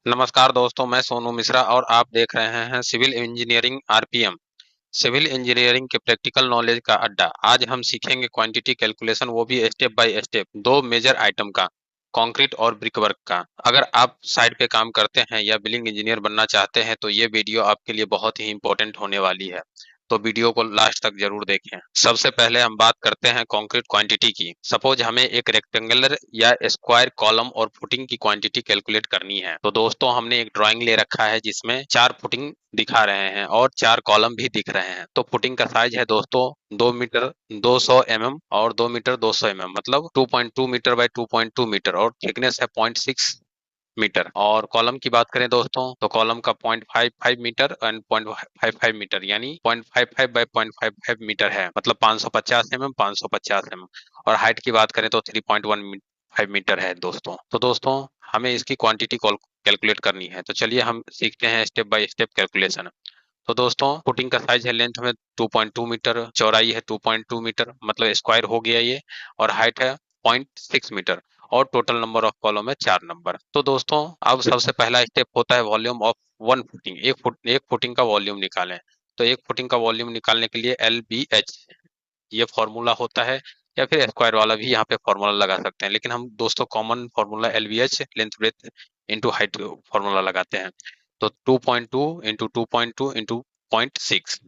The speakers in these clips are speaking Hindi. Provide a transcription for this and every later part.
नमस्कार दोस्तों, मैं सोनू मिश्रा और आप देख रहे हैं civil engineering RPM. Civil engineering के प्रैक्टिकल नॉलेज का अड्डा। आज हम सीखेंगे क्वांटिटी कैलकुलेशन, वो भी स्टेप बाय स्टेप, दो मेजर आइटम का, कंक्रीट और ब्रिक वर्क का। अगर आप साइड पे काम करते हैं या बिल्डिंग इंजीनियर बनना चाहते हैं तो ये वीडियो आपके लिए बहुत ही इंपॉर्टेंट होने वाली है। तो वीडियो को लास्ट तक जरूर देखें। सबसे पहले हम बात करते हैं कंक्रीट क्वांटिटी की। सपोज हमें एक रेक्टेंगुलर या स्क्वायर कॉलम और फुटिंग की क्वांटिटी कैलकुलेट करनी है। तो दोस्तों हमने एक ड्राइंग ले रखा है जिसमें 4 फुटिंग दिखा रहे हैं और 4 कॉलम भी दिख रहे हैं। तो फुटिंग का साइज है दोस्तों 2 मीटर 200 और 2 मीटर 200 मतलब 2.2 मीटर बाय 2.2 मीटर, और थिकनेस है 0.6 मीटर। और कॉलम की बात करें दोस्तों तो कॉलम का 0.55 मीटर एंड 0.55 मीटर, यानी 0.55 बाय 0.55 मीटर है, मतलब 550 और हाइट की बात करें तो 3.15 मीटर है दोस्तों। तो दोस्तों हमें इसकी क्वांटिटी कैलकुलेट करनी है, तो चलिए हम सीखते हैं स्टेप बाय स्टेप कैलकुलेशन। तो दोस्तों फुटिंग का साइज है, लेंथ में 2.2 मीटर, चौड़ाई है 2.2 मीटर, मतलब स्क्वायर हो गया ये, और हाइट है 0.6 मीटर, और टोटल नंबर ऑफ कॉलम है 4 नंबर। तो दोस्तों अब सबसे पहला स्टेप होता है वॉल्यूम ऑफ वन फुटिंग। एक फुटिंग का वॉल्यूम निकालें। तो एक फुटिंग का वॉल्यूम निकालने के लिए LBH ये फॉर्मूला होता है, या फिर स्क्वायर वाला भी यहाँ पे फॉर्मूला लगा सकते हैं, लेकिन हम दोस्तों common formula LBH, length breadth into height formula लगाते हैं। तो 2.2 इंटू 2.2 इंटू 0.6,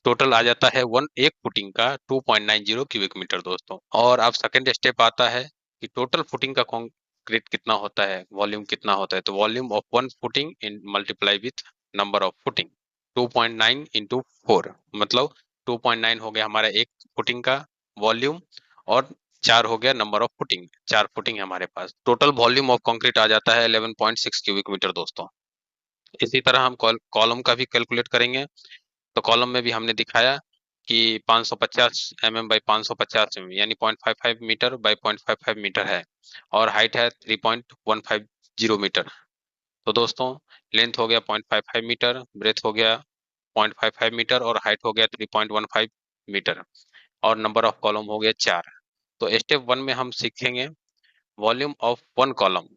टोटल आ जाता है एक फुटिंग का 2.90 क्यूबिक मीटर दोस्तों। और अब सेकंड स्टेप आता है कि टोटल फुटिंग का कंक्रीट कितना होता है, वॉल्यूम कितना होता है। तो volume of one footing in multiply with number of footing, 2.9 into 4, मतलब 2.9 हो गया हमारा एक फुटिंग का वॉल्यूम, और 4 हो गया नंबर ऑफ फुटिंग, 4 फुटिंग है हमारे पास। टोटल वॉल्यूम ऑफ कंक्रीट आ जाता है 11.6 क्यूबिक मीटर दोस्तों। इसी तरह हम कॉलम का भी कैलकुलेट करेंगे। तो कॉलम में भी हमने दिखाया कि 550 बाई 550 यानी 0.55 मीटर बाई 0.55 मीटर है, और हाइट है 3.150 मीटर। तो दोस्तों लेंथ हो गया 0.55 मीटर, ब्रेथ हो गया 0.55 मीटर, और हाइट हो गया 3.15 मीटर, और नंबर ऑफ कॉलम हो गया 4। तो स्टेप 1 में हम सीखेंगे वॉल्यूम ऑफ वन कॉलम।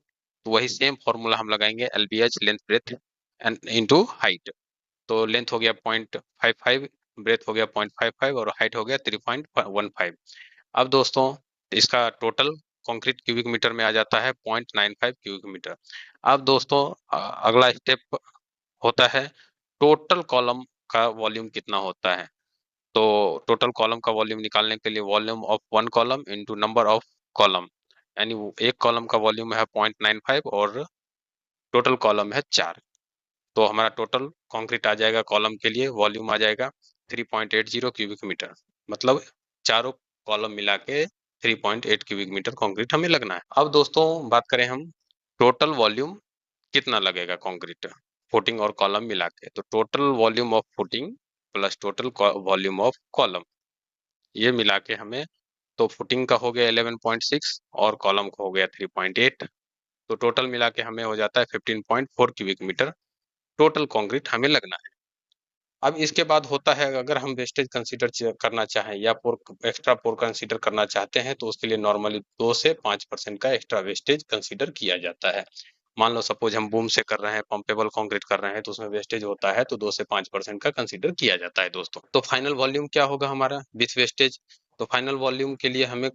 तो वही सेम फॉर्मूला हम लगाएंगे, LBH length breadth and into height. तो लेंथ हो गया 0.55, ब्रेथ हो गया 0.55, और हाइट हो गया 3.15। अब दोस्तों इसका टोटल कंक्रीट क्यूबिक मीटर में आ जाता है 0.95 क्यूबिक मीटर। अब दोस्तों अगला स्टेप होता है टोटल कॉलम का वॉल्यूम कितना होता है। तो टोटल कॉलम का वॉल्यूम निकालने के लिए volume of one column into number of column, यानी एक कॉलम का वॉल्यूम है 0.95 और टोटल कॉलम है 4। तो हमारा टोटल कंक्रीट आ जाएगा, कॉलम के लिए वॉल्यूम आ जाएगा 3.80 क्यूबिक मीटर, मतलब चारों कॉलम मिला के 3.8 क्यूबिक मीटर कंक्रीट हमें लगना है। अब दोस्तों बात करें हम टोटल वॉल्यूम कितना लगेगा कंक्रीट, फुटिंग और कॉलम मिला के। तो total volume of footing plus total volume of column, ये मिला के हमें, तो फुटिंग का हो गया 11.6 और कॉलम का हो गया 3.8, तो टोटल मिला के हमें हो जाता है 15.4 क्यूबिक मीटर टोटल कंक्रीट हमें लगना है। अब इसके बाद होता है, अगर हम वेस्टेज कंसीडर करना चाहें या पोर एक्स्ट्रा पोर कंसीडर करना चाहते हैं, तो उसके लिए नॉर्मली 2 से 5% का एक्स्ट्रा वेस्टेज कंसीडर किया जाता है। मान लो सपोज हम बूम से कर रहे हैं, पंपेबल कंक्रीट कर रहे हैं, तो उसमें वेस्टेज होता है, तो 2 से 5% का कंसीडर किया जाता है दोस्तों। तो फाइनल वॉल्यूम क्या होगा हमारा विथ वेस्टेज। तो फाइनल वॉल्यूम के लिए हमें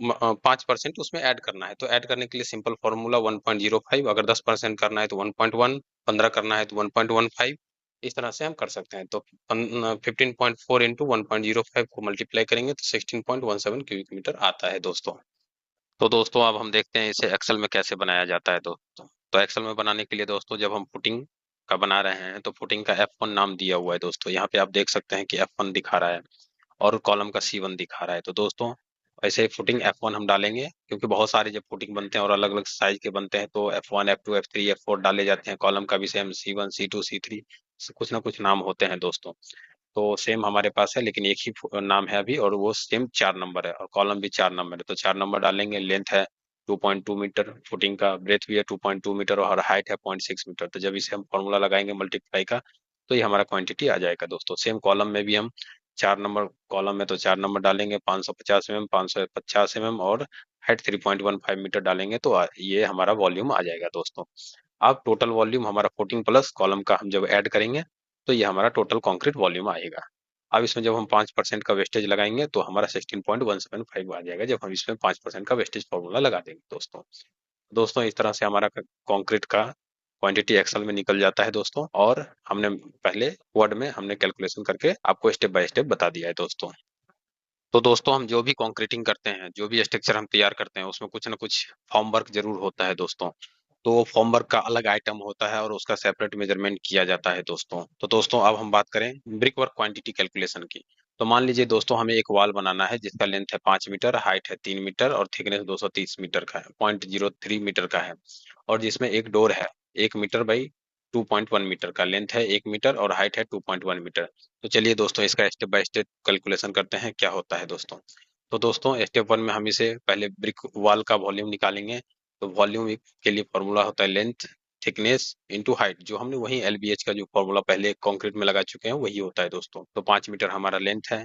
5% उसमें ऐड करना है। तो ऐड करने के लिए सिंपल फॉर्मूला 1.05, अगर 10% करना है तो 1.1, 15 करना है तो 1.15, इस तरह से हम कर सकते हैं। तो 15.4 इंटू 1.05 को मल्टीप्लाई करेंगे तो 16.17 क्यूबिक मीटर आता है दोस्तों। तो दोस्तों अब हम देखते हैं इसे एक्सेल में कैसे बनाया जाता है दोस्तों। तो एक्सेल में बनाने के लिए दोस्तों जब हम फुटिंग का बना रहे हैं तो फुटिंग का F1 नाम दिया हुआ है दोस्तों, यहाँ पे आप देख सकते हैं कि F1 दिखा रहा है, और कॉलम का C1 दिखा रहा है। तो दोस्तों ऐसे फुटिंग F1 हम डालेंगे, क्योंकि बहुत सारे जब फुटिंग बनते हैं और अलग अलग साइज के बनते हैं तो F1 F2 F3 F4 डाले जाते हैं। कॉलम का भी सेम C1 C2 C3 कुछ ना कुछ नाम होते हैं दोस्तों। तो सेम हमारे पास है, लेकिन एक ही नाम है अभी, और वो सेम 4 नंबर है, और कॉलम भी 4 नंबर है। तो 4 नंबर डालेंगे। लेंथ है 2.2 मीटर फुटिंग का, ब्रेथ भी है 2.2 मीटर, और हाइट है 0.6 मीटर। तो जब इसे हम फॉर्मूला लगाएंगे मल्टीप्लाई का, तो ये हमारा क्वांटिटी आ जाएगा दोस्तों। सेम कॉलम में भी हम 4 नंबर, कॉलम में तो 4 नंबर डालेंगे, 550 550 और हाइट 3.15 मीटर डालेंगे, तो ये हमारा वॉल्यूम आ जाएगा दोस्तों। अब टोटल वॉल्यूम हमारा 14 प्लस कॉलम का हम जब ऐड करेंगे तो ये हमारा टोटल कंक्रीट वॉल्यूम आएगा। अब इसमें जब हम 5% का वेस्टेज लगाएंगे तो हमारा 16.175 आ जाएगा, जब हम इसमें 5% का वेस्टेज फॉर्मूला लगा देंगे दोस्तों। दोस्तों इस तरह से हमारा कंक्रीट का क्वांटिटी एक्सेल में निकल जाता है दोस्तों, और हमने पहले वर्ड में हमने कैलकुलेशन करके आपको स्टेप बाय स्टेप बता दिया है दोस्तों। तो दोस्तों हम जो भी कंक्रीटिंग करते हैं, जो भी स्ट्रक्चर हम तैयार करते हैं, उसमें कुछ ना कुछ फॉर्म वर्क जरूर होता है दोस्तों। तो फॉर्म वर्क का अलग आइटम होता है और उसका सेपरेट मेजरमेंट किया जाता है दोस्तों। तो दोस्तों अब हम बात करें ब्रिक वर्क क्वांटिटी कैलकुलेशन की। तो मान लीजिए दोस्तों हमें एक वॉल बनाना है जिसका लेंथ है 5 मीटर, हाइट है 3 मीटर और थिकनेस 230 मीटर का है, 0.03 मीटर का है, और जिसमें एक डोर है 1 मीटर बाई 2.1 मीटर का, लेंथ है 1 मीटर और हाइट है 2.1 मीटर। तो चलिए दोस्तों इसका स्टेप बाय स्टेप कैलकुलेशन करते हैं क्या होता है दोस्तों। तो दोस्तों स्टेप वन में हम इसे पहले ब्रिक वॉल का वॉल्यूम निकालेंगे। तो वॉल्यूम के लिए फॉर्मूला होता है लेंथ थिकनेस इंटू हाइट, जो हमने वही एलबीएच का जो फॉर्मूला पहले कंक्रीट में लगा चुके हैं वही होता है दोस्तों। तो 5 मीटर हमारा लेंथ है,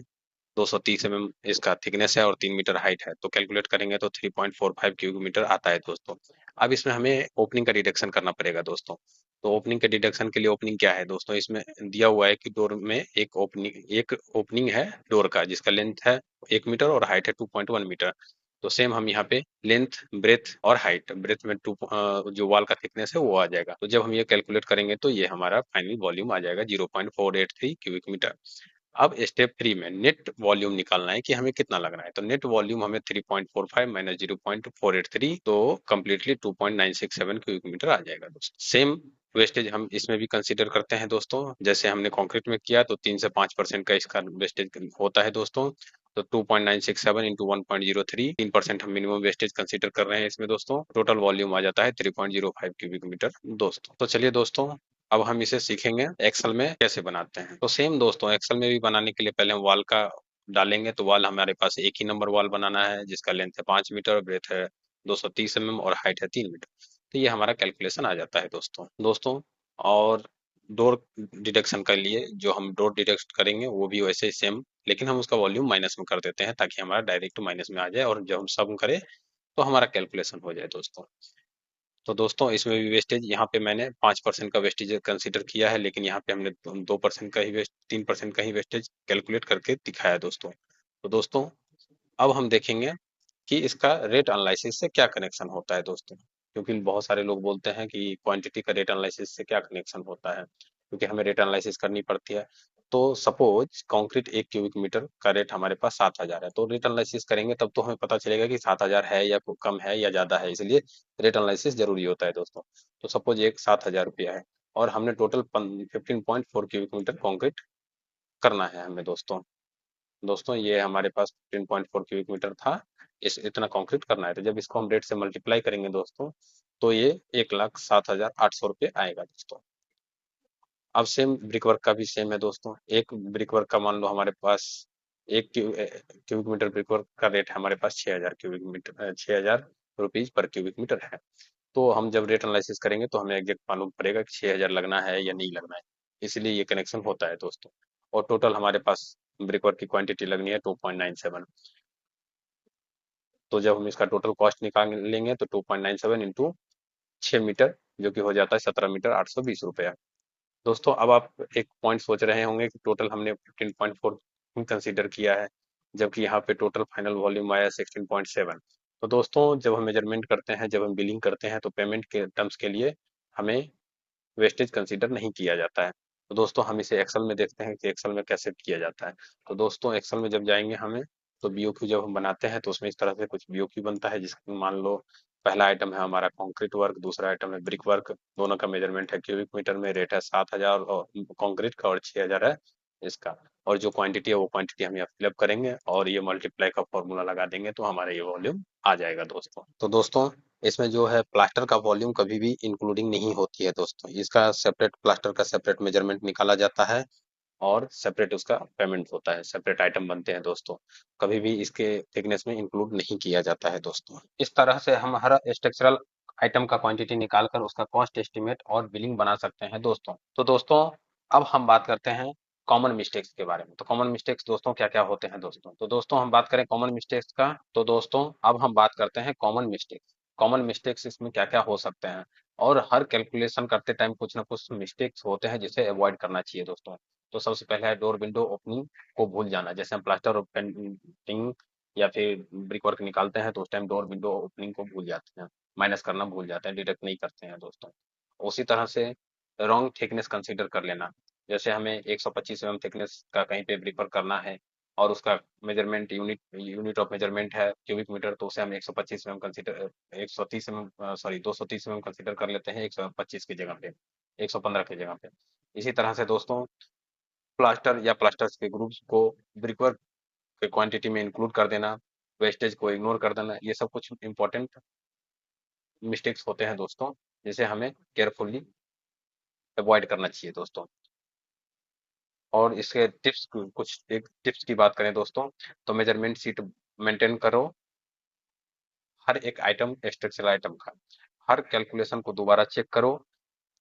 230 इसका थिकनेस है और 3 मीटर हाइट है, तो कैलकुलेट करेंगे तो 3.45 क्यूबिक मीटर आता है दोस्तों। अब इसमें हमें ओपनिंग का डिडक्शन करना पड़ेगा दोस्तों। तो ओपनिंग के डिडक्शन के लिए ओपनिंग क्या है दोस्तों, इसमें दिया हुआ है कि डोर में एक ओपनिंग है डोर का जिसका लेंथ है 1 मीटर और हाइट है 2.1 मीटर। तो सेम हम यहाँ पे लेंथ ब्रेथ और हाइट, ब्रेथ में जो वॉल का थिकनेस है वो आ जाएगा। तो जब हम ये कैलकुलेट करेंगे तो ये हमारा फाइनल वॉल्यूम आ जाएगा 0.483 क्यूबिक मीटर। अब स्टेप थ्री में नेट वॉल्यूम निकालना है कि हमें कितना लगना है। तो नेट वॉल्यूम हमें 3.45 माइनस 0.483, तो कम्प्लीटली 2.967 क्यूबिक मीटर आ जाएगा दोस्तों। सेम वेस्टेज हम इसमें भी कंसीडर करते हैं दोस्तों, जैसे हमने कंक्रीट में किया तो 3 से 5% का इसका वेस्टेज होता है दोस्तों। तो 2.967 इंटू 1.03, 3% हम मिनिमम वेस्टेज कंसीडर कर रहे हैं इसमें दोस्तों। टोटल वॉल्यूम आ जाता है 3.05 क्यूबिक मीटर दोस्तों। तो चलिए दोस्तों अब हम इसे सीखेंगे एक्सेल में कैसे बनाते हैं। तो सेम दोस्तों एक्सेल में भी बनाने के लिए पहले हम वॉल का डालेंगे। तो वॉल हमारे पास एक ही नंबर वॉल बनाना है जिसका लेंथ है 5 मीटर, ब्रेथ है 230 और हाइट है 3 मीटर। तो ये हमारा कैलकुलेशन आ जाता है दोस्तों। और डोर डिडक्शन के लिए जो हम डोर डिडक्ट करेंगे वो भी वैसे ही सेम, लेकिन हम उसका वॉल्यूम माइनस में कर देते हैं ताकि हमारा डायरेक्ट माइनस में आ जाए, और जब हम सम करें तो हमारा कैलकुलेशन हो जाए दोस्तों। तो दोस्तों इसमें भी वेस्टेज, यहाँ पे मैंने 5% का वेस्टेज कंसीडर किया है, लेकिन यहाँ पे हमने 2% का ही 3% का ही वेस्टेज कैलकुलेट करके दिखाया दोस्तों। तो दोस्तों अब हम देखेंगे कि इसका रेट एनालिसिस से क्या कनेक्शन होता है दोस्तों, क्योंकि बहुत सारे लोग बोलते हैं कि क्वांटिटी का रेट एनालिसिस से क्या कनेक्शन होता है, क्योंकि हमें रेट एनालिसिस करनी पड़ती है। तो सपोज कंक्रीट 1 क्यूबिक मीटर का रेट हमारे पास 7,000 है, तो रेट एनालिसिस करेंगे तब तो हमें पता चलेगा कि 7,000 है या कम है या ज्यादा है, इसलिए रेट एनालिसिस जरूरी होता है दोस्तों। तो सपोज एक 7,000 रुपया है और हमने टोटल 15.4 क्यूबिक मीटर कॉन्क्रीट करना है हमें दोस्तों। दोस्तों ये हमारे पास 15.4 क्यूबिक मीटर था, इस इतना कंक्रीट करना है। तो जब इसको हम रेट से मल्टीप्लाई करेंगे दोस्तों तो ये 1,07,800 रुपये आएगा दोस्तों। अब सेम ब्रिक वर्क का भी सेम है दोस्तों। एक ब्रिक वर्क का मान लो हमारे पास एक क्यूबिक मीटर ब्रिक वर्क का रेट है हमारे पास 6,000 cubic metre, 6,000 rupees per cubic metre है। तो हम जब रेट एनालिसिस करेंगे तो हमें एग्जैक्ट मालूम पड़ेगा कि 6,000 लगना है या नहीं लगना है, इसलिए ये कनेक्शन होता है दोस्तों। और टोटल हमारे पास ब्रिक वर्क की क्वांटिटी लगनी है 2.97। तो जब हम इसका टोटल कॉस्ट निकाल लेंगे तो 2.97 इंटू 6 मीटर, जो कि हो जाता है 17 मीटर 820 रुपया। दोस्तों अब आप एक पॉइंट सोच रहे होंगे कि टोटल हमने 15.4 कंसीडर किया है, जबकि यहाँ पे टोटल फाइनल वॉल्यूम आया 16.7। तो दोस्तों जब हम मेजरमेंट करते हैं, जब हम बिलिंग करते हैं, तो पेमेंट के टर्म्स के लिए हमें वेस्टेज कंसीडर नहीं किया जाता है। तो दोस्तों हम इसे एक्सेल में देखते हैं कि एक्सेल में कैसे किया जाता है। तो दोस्तों एक्सेल में जब जाएंगे हमें, तो बीओक्यू जब हम बनाते हैं तो उसमें इस तरह से कुछ बीओक्यू बनता है, जिसमें मान लो पहला आइटम है हमारा कंक्रीट वर्क, दूसरा आइटम है ब्रिक वर्क, दोनों का मेजरमेंट है क्यूबिक मीटर में, रेट है 7,000 और कंक्रीट का, और 6,000 है इसका। और जो क्वांटिटी है वो क्वांटिटी हम यहाँ फिलअप करेंगे और ये मल्टीप्लाई का फॉर्मूला लगा देंगे तो हमारा ये वॉल्यूम आ जाएगा दोस्तों। तो दोस्तों इसमें जो है प्लास्टर का वॉल्यूम कभी भी इंक्लूडिंग नहीं होती है दोस्तों, इसका सेपरेट प्लास्टर का सेपरेट मेजरमेंट निकाला जाता है और सेपरेट उसका पेमेंट होता है, सेपरेट आइटम बनते हैं दोस्तों, कभी भी इसके थिकनेस में इंक्लूड नहीं किया जाता है दोस्तों। इस तरह से हम हर स्ट्रक्चरल आइटम का क्वांटिटी निकाल कर उसका कॉस्ट एस्टिमेट और बिलिंग बना सकते हैं दोस्तों। तो दोस्तों अब हम बात करते हैं कॉमन मिस्टेक्स के बारे में। तो कॉमन मिस्टेक्स दोस्तों क्या क्या होते हैं दोस्तों, तो दोस्तों हम बात करें कॉमन मिस्टेक्स का, तो दोस्तों अब हम बात करते हैं कॉमन मिस्टेक्स। कॉमन मिस्टेक्स इसमें क्या क्या हो सकते हैं। और हर कैलकुलेशन करते टाइम कुछ ना कुछ मिस्टेक्स होते हैं जिसे अवॉइड करना चाहिए दोस्तों। तो सबसे पहले है डोर विंडो ओपनिंग को भूल जाना। जैसे हम प्लास्टर और पेंटिंग या फिर ब्रिक वर्क निकालते हैं तो उस टाइम डोर विंडो ओपनिंग को भूल जाते हैं, माइनस करना भूल जाते हैं, डिडक्ट नहीं करते हैं दोस्तों। उसी तरह से रॉन्ग थिकनेस कंसीडर कर लेना। जैसे हमें 125 mm थिकनेस का कहीं पे ब्रिक वर्क करना है और उसका मेजरमेंट यूनिट ऑफ मेजरमेंट है क्यूबिक मीटर, तो उसे हम 125 mm consider 130 mm sorry 230 mm consider कर लेते हैं 125 की जगह पे, 115 की जगह पे। इसी तरह से दोस्तों प्लास्टर या प्लास्टर्स के ग्रुप्स को ब्रिकवर्क के क्वांटिटी में इंक्लूड कर देना, वेस्टेज को इग्नोर कर देना, ये सब कुछ इंपॉर्टेंट मिस्टेक्स होते हैं दोस्तों, जिसे हमें केयरफुली अवॉइड करना चाहिए दोस्तों। और इसके टिप्स कुछ एक टिप्स की बात करें दोस्तों, तो मेजरमेंट शीट मेंटेन करो हर एक आइटम स्ट्रक्चरल आइटम का। हर कैलकुलेशन को दोबारा चेक करो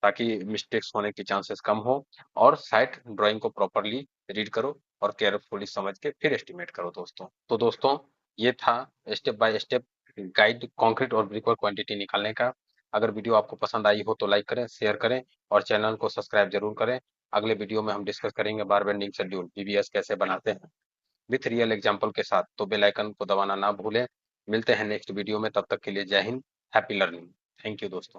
ताकि मिस्टेक्स होने की चांसेस कम हो। और साइट ड्राइंग को प्रॉपरली रीड करो और केयरफुली समझ के फिर एस्टिमेट करो दोस्तों। तो दोस्तों ये था step by step guide concrete और ब्रिक वर्क क्वांटिटी निकालने का। अगर वीडियो आपको पसंद आई हो तो लाइक करें, शेयर करें और चैनल को सब्सक्राइब जरूर करें। अगले वीडियो में हम डिस्कस करेंगे बार बेंडिंग शेड्यूल बीबीएस कैसे बनाते हैं विथ रियल एग्जाम्पल के साथ। तो बेल आइकन को दबाना ना भूलें। मिलते हैं नेक्स्ट वीडियो में, तब तक के लिए जय Hind, happy learning. Thank you दोस्तों।